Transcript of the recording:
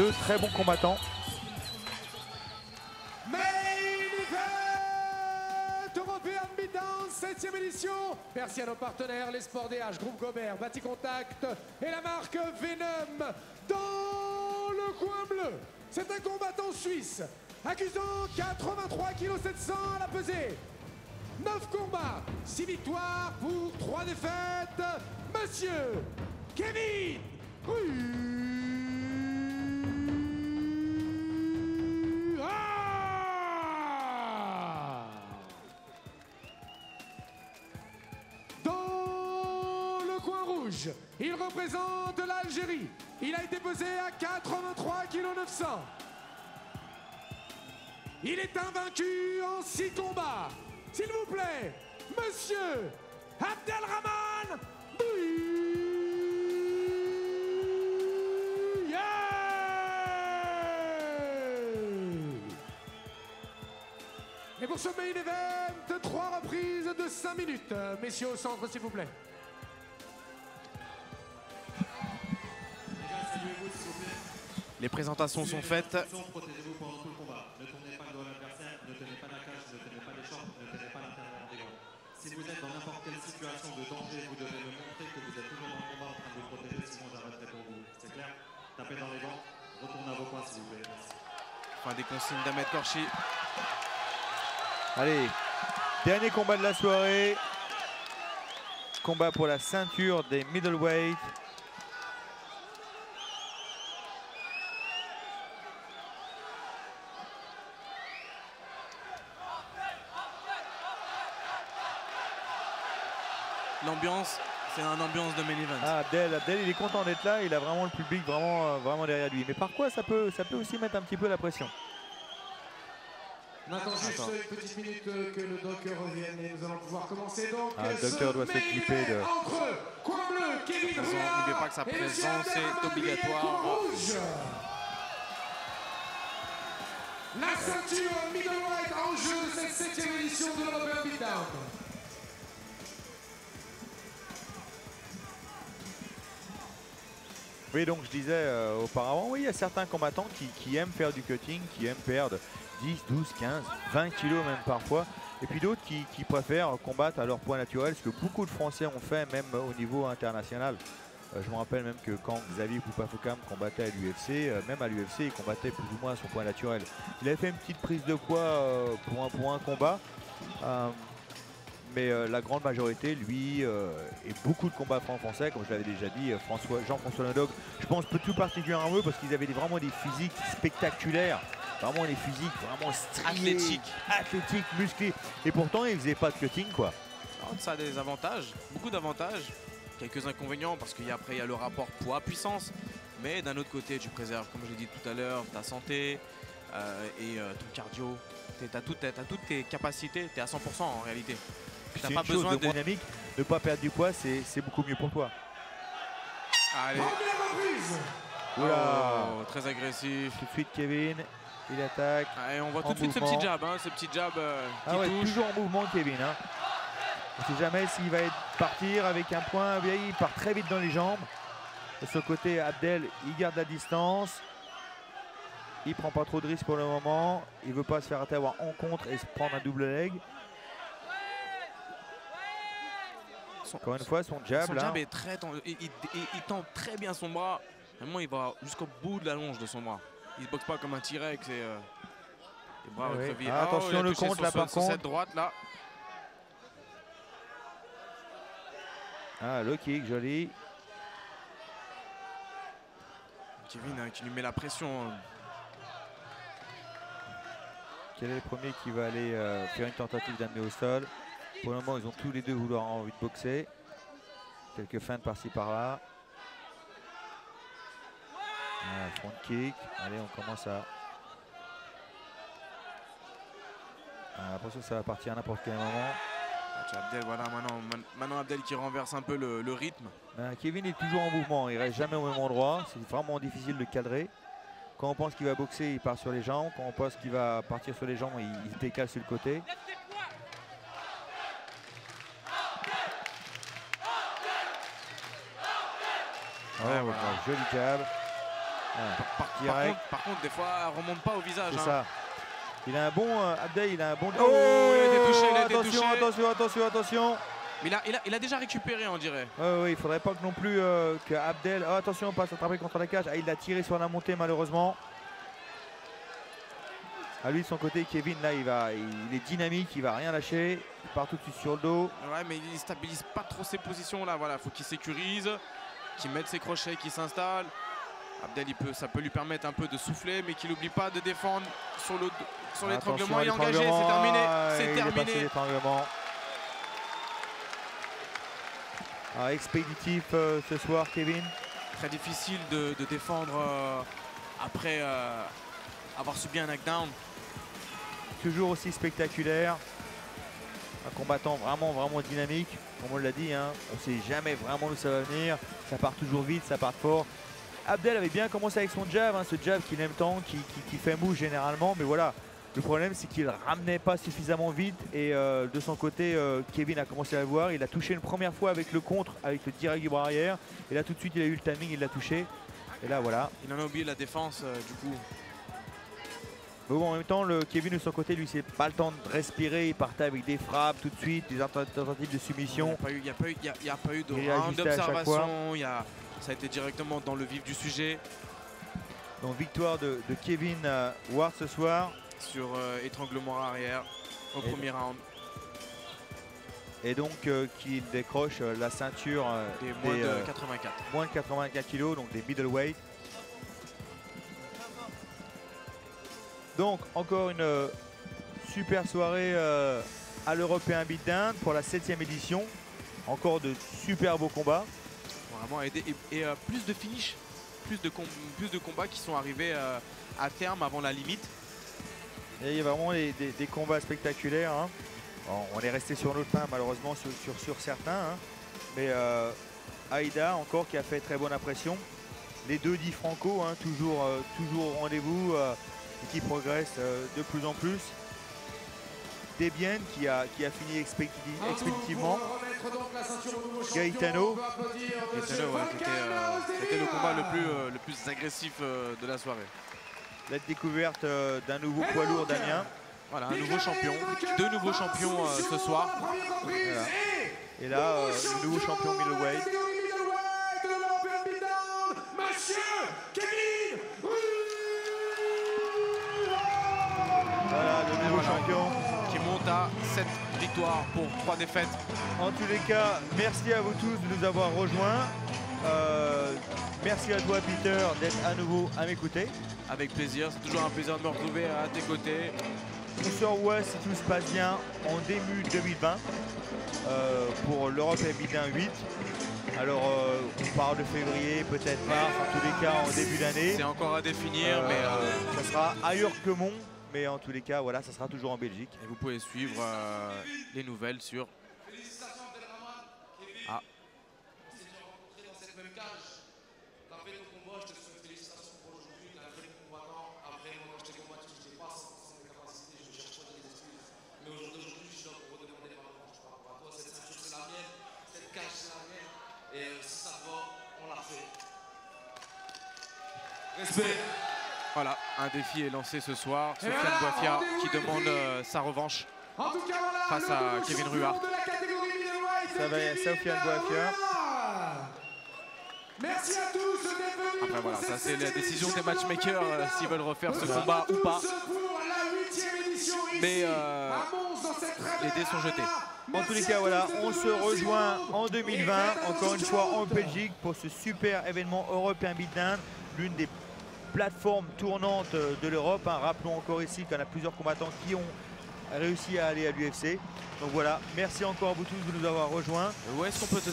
deux très bons combattants. European Beatdown, 7e édition. Merci à nos partenaires, les Sports DH, Groupe Gobert, Bati Contact et la marque Venom. Dans le coin bleu, c'est un combattant suisse, accusant 83 kg 700 à la pesée. 9 combats, 6 victoires pour 3 défaites. Monsieur Kevin il représente l'Algérie. Il a été pesé à 83 kg 900. Il est invaincu en 6 combats. S'il vous plaît, Monsieur Abdelrahman Bouhier. Et pour ce main event, 3 reprises de 5 minutes. Messieurs au centre, s'il vous plaît. Les présentations sont faites. Protégez-vous pendant tout le combat. Ne tournez pas le dos à l'adversaire, ne tenez pas la cage, ne tenez pas les jambes, ne tenez pas l'intérieur des gants. Si vous êtes dans n'importe quelle situation de danger, vous devez me montrer que vous êtes toujours dans le combat en train de vous protéger, sinon j'arrêterai pour vous. C'est clair? Tapez dans les gants, retournez à vos coins s'il vous plaît. Merci. Fin des consignes d'Ahmed Korchi. Allez, dernier combat de la soirée. Combat pour la ceinture des middleweight. L'ambiance, c'est une ambiance de main event. Ah, Abdel, il est content d'être là, il a vraiment le public vraiment derrière lui. Mais par quoi ça peut aussi mettre un petit peu la pression. On attend juste une petite minute que le docteur revienne et nous allons pouvoir commencer donc. Le docteur doit s'occuper de... N'oubliez pas que sa présence est obligatoire. La ceinture middleweight en jeu de cette 7e édition de l'European Beatdown. Oui, donc je disais auparavant, oui, il y a certains combattants qui aiment faire du cutting, qui aiment perdre 10, 12, 15, 20 kilos même parfois. Et puis d'autres qui préfèrent combattre à leur poids naturel, ce que beaucoup de Français ont fait même au niveau international. Je me rappelle même que quand Xavier Poupafokam combattait à l'UFC, même à l'UFC, il combattait plus ou moins à son poids naturel. Il avait fait une petite prise de poids pour un combat. Mais la grande majorité, lui, et beaucoup de combattants français, comme je l'avais déjà dit, Jean-François Lodog, je pense tout particulièrement à eux parce qu'ils avaient vraiment des physiques spectaculaires, vraiment des physiques vraiment striés, athlétiques, musclés. Et pourtant, ils ne faisaient pas de cutting, quoi. Alors, ça a des avantages, beaucoup d'avantages, quelques inconvénients parce qu'après il y a le rapport poids-puissance. Mais d'un autre côté, tu préserves, comme je l'ai dit tout à l'heure, ta santé et ton cardio. Tu as toutes tes capacités, tu es à 100% en réalité. C'est pas besoin de dynamique, de ne pas perdre du poids, c'est beaucoup mieux pour toi. Allez. Oula. Oh, très agressif. Tout de suite Kevin, il attaque. Et on voit tout de suite ce petit jab, ce petit jab qui touche. Toujours en mouvement Kevin. On ne sait jamais s'il va partir avec un point, il part très vite dans les jambes. De ce côté, Abdel, il garde la distance. Il prend pas trop de risques pour le moment. Il veut pas se faire avoir en contre et se prendre un double leg. Encore une fois, son jab, est très il tend très bien son bras. Vraiment, il va jusqu'au bout de la longe de son bras. Il ne boxe pas comme un T-Rex et les bras recroquevillés. Attention le contre là par contre. Cette droite là. Ah, le kick, joli. Kevin qui lui met la pression. Quel est le premier qui va aller faire une tentative d'amener au sol? Pour le moment, ils ont tous les deux vouloir envie de boxer. Quelques feintes par-ci par-là. Front kick. Allez, on commence à... l'impression que ça va partir à n'importe quel moment. Abdel, voilà, maintenant Abdel qui renverse un peu le rythme. Kevin est toujours en mouvement, il reste jamais au même endroit. C'est vraiment difficile de cadrer. Quand on pense qu'il va boxer, il part sur les jambes. Quand on pense qu'il va partir sur les jambes, il décale sur le côté. Ouais, voilà. Joli jab. Par contre, des fois, elle remonte pas au visage. C'est Hein. ça. Il a un bon Abdel, il a un bon. Oh, il a été touché, il a été attention, touché. attention. Mais il a déjà récupéré, on dirait. Oui, il faudrait pas que non plus que Abdel. Oh, attention, pas s'attraper contre la cage. Ah, il l'a tiré sur la montée malheureusement. À lui de son côté, Kevin là, il est dynamique, il va rien lâcher. Il part tout de suite sur le dos. Ouais, mais il stabilise pas trop ses positions là. Voilà, faut qu'il sécurise, qu'il mette ses crochets, qu'il s'installe. Abdel, ça peut lui permettre un peu de souffler, mais qu'il n'oublie pas de défendre sur l'étranglement. Il est engagé, c'est terminé. C'est terminé. L'étranglement. Expéditif ce soir, Kevin. Très difficile de défendre après avoir subi un knockdown. Toujours aussi spectaculaire. Un combattant vraiment dynamique. Comme on l'a dit, hein, on ne sait jamais vraiment où ça va venir. Ça part toujours vite, ça part fort. Abdel avait bien commencé avec son jab, hein, ce jab qu'il aime tant, qui fait mou généralement. Mais voilà, le problème c'est qu'il ne ramenait pas suffisamment vite. Et de son côté, Kevin a commencé à le voir. Il a touché une première fois avec le contre, avec le direct du bras arrière. Et là tout de suite il a eu le timing, il l'a touché. Et là voilà. Il en a oublié la défense du coup. Mais bon, en même temps, le Kevin de son côté, lui, c'est pas le temps de respirer. Il partait avec des frappes tout de suite, des tentatives de soumission. Il n'y a pas eu de round d'observation. Ça a été directement dans le vif du sujet. Donc victoire de Kevin Ward ce soir. Sur étranglement arrière au premier round. Et donc qui décroche la ceinture des moins de 84. Moins de 84 kg, donc des middleweight. Donc encore une super soirée à l'European Beatdown pour la 7e édition. Encore de super beaux combats. Vraiment aidé et plus de finish, plus de combats qui sont arrivés à terme avant la limite. Et il y a vraiment des combats spectaculaires. Hein. Bon, on est resté sur notre pain malheureusement sur certains. Hein. Mais Aïda encore qui a fait très bonne impression. Les deux Di Franco, hein, toujours au rendez-vous. Et qui progresse de plus en plus. Debian qui a fini expéditivement. Gaetano. C'était le combat le plus agressif de la soirée. La découverte d'un nouveau poids lourd d'Amiens. Voilà, un nouveau champion. Deux nouveaux champions ce soir. Voilà. Et là, le nouveau champion middleweight. Voilà, le nouveau champion qui monte à 7 victoires pour 3 défaites. En tous les cas, merci à vous tous de nous avoir rejoints. Merci à toi Peter d'être à nouveau à mes côtés. Avec plaisir, c'est toujours un plaisir de me retrouver à tes côtés. On se revoit si tout se passe bien en début 2020 pour l'Europe Beatdown 8. Alors on parle de février, peut-être mars, en tous les cas en début d'année. C'est encore à définir, mais ça sera ailleurs que Mont. Mais en tous les cas, voilà, ça sera toujours en Belgique. Et vous pouvez suivre les nouvelles sur... Ah. Voilà, un défi est lancé ce soir. Sofiane Boifia qui demande sa revanche face à Kevin Ruhart. Ça va, Sofiane Boifia. Merci à tous d'être venus. Après voilà, ça c'est la décision des matchmakers s'ils veulent refaire ce combat ou pas. Mais les dés sont jetés. En tous les cas, voilà, on se rejoint en 2020, encore une fois en Belgique, pour ce super événement European Beatdown, l'une des plateformes tournantes de l'Europe. Hein. Rappelons encore ici qu'il y en a plusieurs combattants qui ont réussi à aller à l'UFC. Donc voilà, merci encore à vous tous de nous avoir rejoints. Où est-ce qu'on peut te